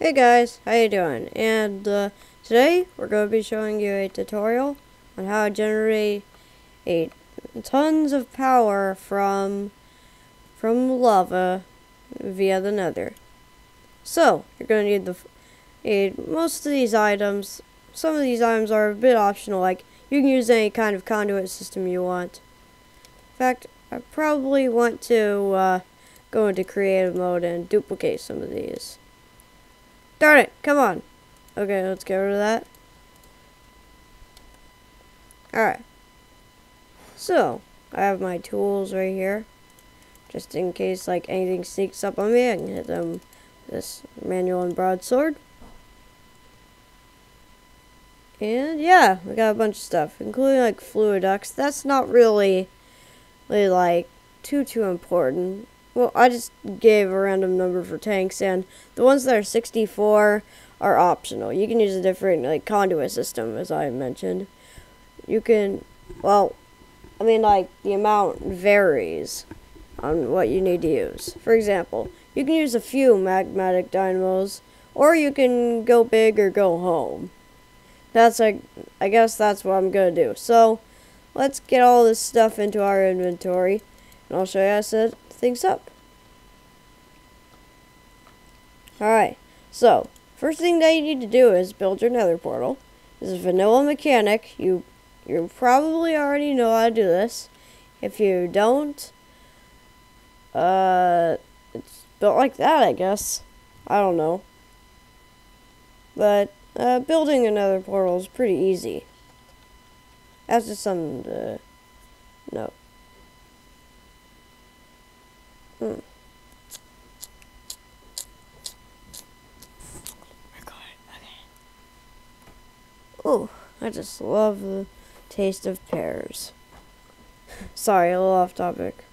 Hey guys, how you doing? And today we're going to be showing you a tutorial on how to generate tons of power from lava via the Nether. So you're going to need most of these items. Some of these items are a bit optional, like you can use any kind of conduit system you want. In fact, I probably want to go into creative mode and duplicate some of these. Darn it, come on. Okay, let's get rid of that. Alright. So, I have my tools right here. Just in case like anything sneaks up on me, I can hit them with this manual and broadsword. And yeah, we got a bunch of stuff, including like fluid ducts. That's not really like too important. Well, I just gave a random number for tanks, and the ones that are 64 are optional. You can use a different like conduit system, as I mentioned. You can, well, I mean, like the amount varies on what you need to use. For example, you can use a few magmatic dynamos, or you can go big or go home. That's like, I guess that's what I'm gonna do. So, let's get all this stuff into our inventory, and I'll show you how to set things up. Alright, so first thing that you need to do is build your Nether portal. This is vanilla mechanic. You probably already know how to do this. If you don't, it's built like that, I guess. I don't know. But building a Nether portal is pretty easy. That's just something to know. Oh, I just love the taste of pears. Sorry, a little off topic.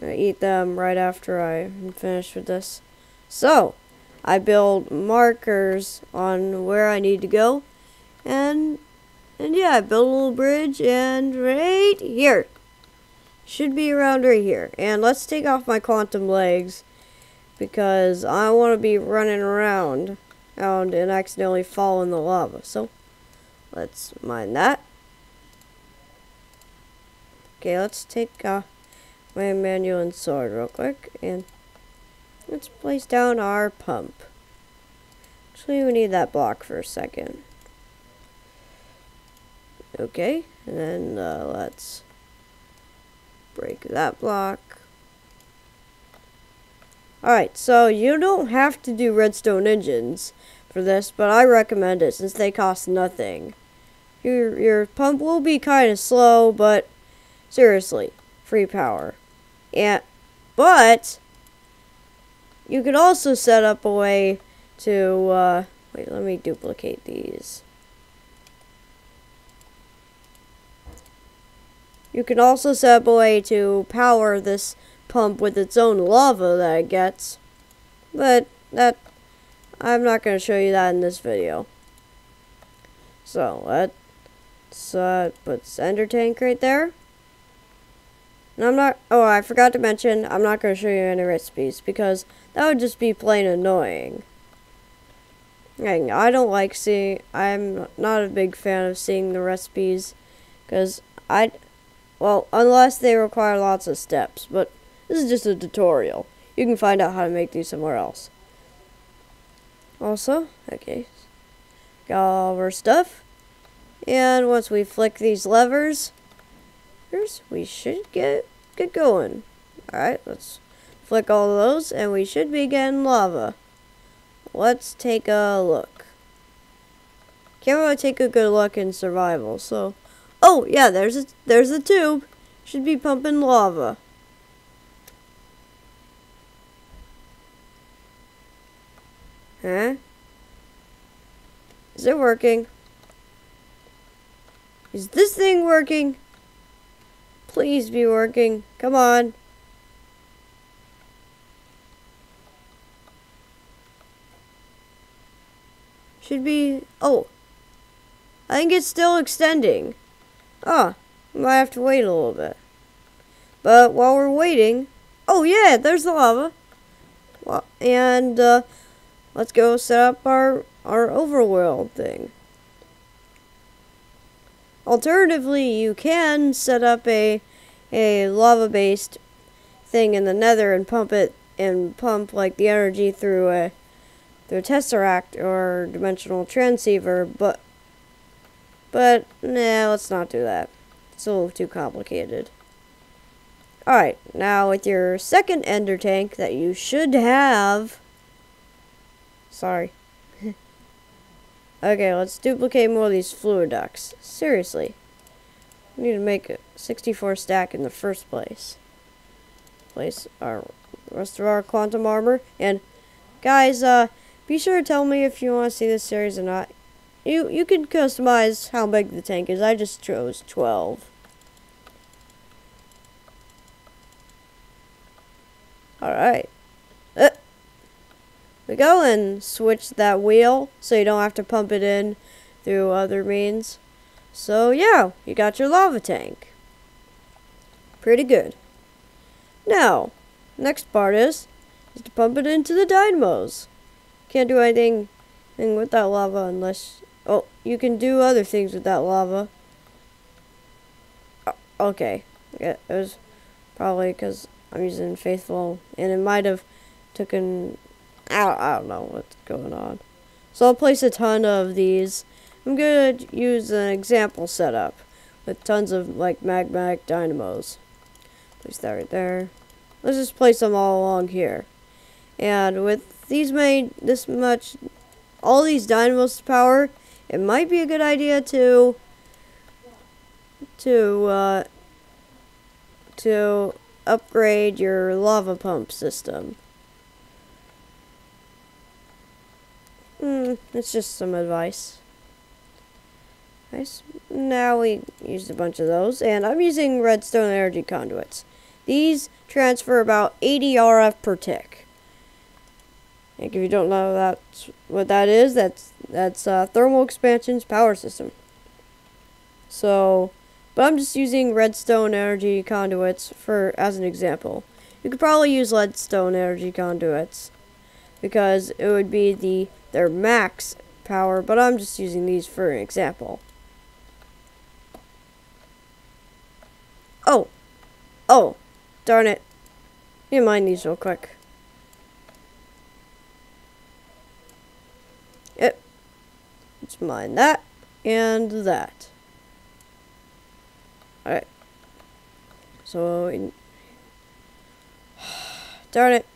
I eat them right after I'm finished with this. So, I build markers on where I need to go. And yeah, I built a little bridge, and right here. Should be around right here. And let's take off my quantum legs, because I want to be running around and accidentally fall in the lava. So, let's mine that. Okay, let's take my manual and sword real quick, and let's place down our pump. Actually, we need that block for a second. Okay, and then let's break that block. Alright, so you don't have to do redstone engines for this, but I recommend it since they cost nothing. Your pump will be kind of slow, but seriously, free power. But you could also set up a way to wait, let me duplicate these. You can also set up a way to power this pump with its own lava that it gets, but I'm not going to show you that in this video. So let's put this ender tank right there. And I forgot to mention, I'm not going to show you any recipes because that would just be plain annoying. I don't like I'm not a big fan of seeing the recipes because well, unless they require lots of steps, but this is just a tutorial. You can find out how to make these somewhere else. Also, okay, got all of our stuff. And once we flick these levers, we should get going. Alright, let's flick all of those, and we should be getting lava. Let's take a look. Can't really take a good look in survival, so... Oh, yeah, there's a tube. Should be pumping lava. Huh? Is it working? Is this thing working? Please be working. Come on. Should be... Oh. I think it's still extending. Oh, I might have to wait a little bit. But while we're waiting... Oh yeah, there's the lava. and let's go set up our overworld thing. Alternatively, you can set up a lava-based thing in the Nether and pump like the energy through a tesseract or dimensional transceiver, but nah, let's not do that. It's a little too complicated. Alright, now with your second ender tank that you should have. Sorry. Okay, let's duplicate more of these fluid ducts. Seriously. We need to make a 64 stack in the first place. Place our rest of our quantum armor. And guys, be sure to tell me if you want to see this series or not. You can customize how big the tank is. I just chose 12. Alright. We go and switch that wheel so you don't have to pump it in through other means. So yeah, you got your lava tank. Pretty good. Now, next part is to pump it into the dynamos. Can't do anything with that lava unless... Oh, you can do other things with that lava. Okay. Yeah, it was probably because I'm using Faithful, and it might have taken... I don't know what's going on. So I'll place a ton of these. I'm going to use an example setup with tons of like magmatic dynamos. Place that right there. Let's just place them all along here. And with these all these dynamos to power, it might be a good idea to upgrade your lava pump system. It's just some advice. Nice. Now we used a bunch of those, and I'm using redstone energy conduits. These transfer about 80 RF per tick. And if you don't know what that is, that's thermal expansion's power system. So, but I'm just using redstone energy conduits as an example. You could probably use leadstone energy conduits because it would be their max power, but I'm just using these for an example. Oh, darn it. Let me mine these real quick. Yep. Let's mine that and that. Alright. So, darn it.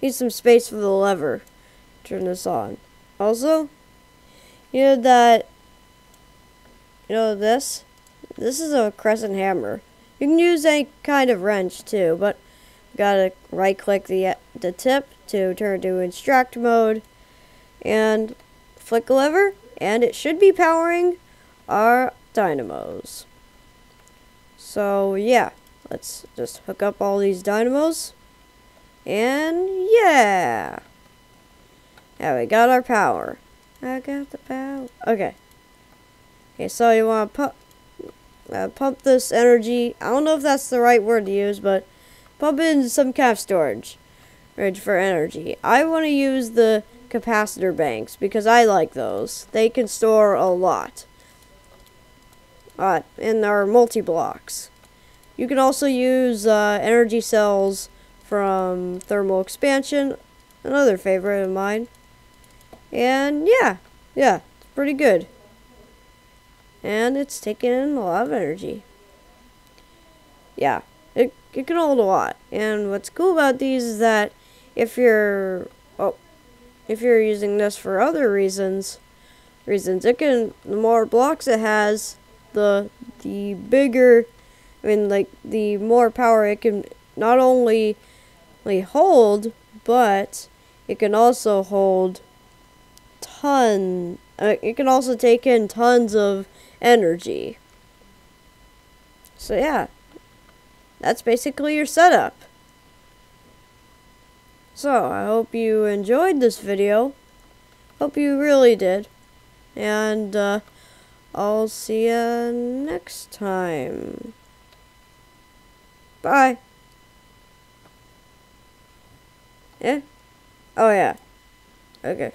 Need some space for the lever. Turn this on. Also, this is a crescent hammer. You can use any kind of wrench too, but you gotta right click the tip to turn to extract mode and flick a lever, and it should be powering our dynamos. So yeah, let's just hook up all these dynamos, and yeah. Yeah, we got our power. I got the power. Okay. Okay, so you want to pump this energy. I don't know if that's the right word to use, but pump it into some kind of storage for energy. I want to use the capacitor banks because I like those. They can store a lot. And our multi-blocks. You can also use energy cells from thermal expansion, another favorite of mine. And yeah, it's pretty good. And it's taking in a lot of energy. Yeah, it can hold a lot. And what's cool about these is that if you're using this for other reasons, the more blocks it has, the bigger, the more power it can not only hold, but it can also hold it can also take in tons of energy. So yeah, that's basically your setup. So I hope you enjoyed this video. Hope you really did. And I'll see you next time. Bye. Yeah. Oh, yeah. Okay.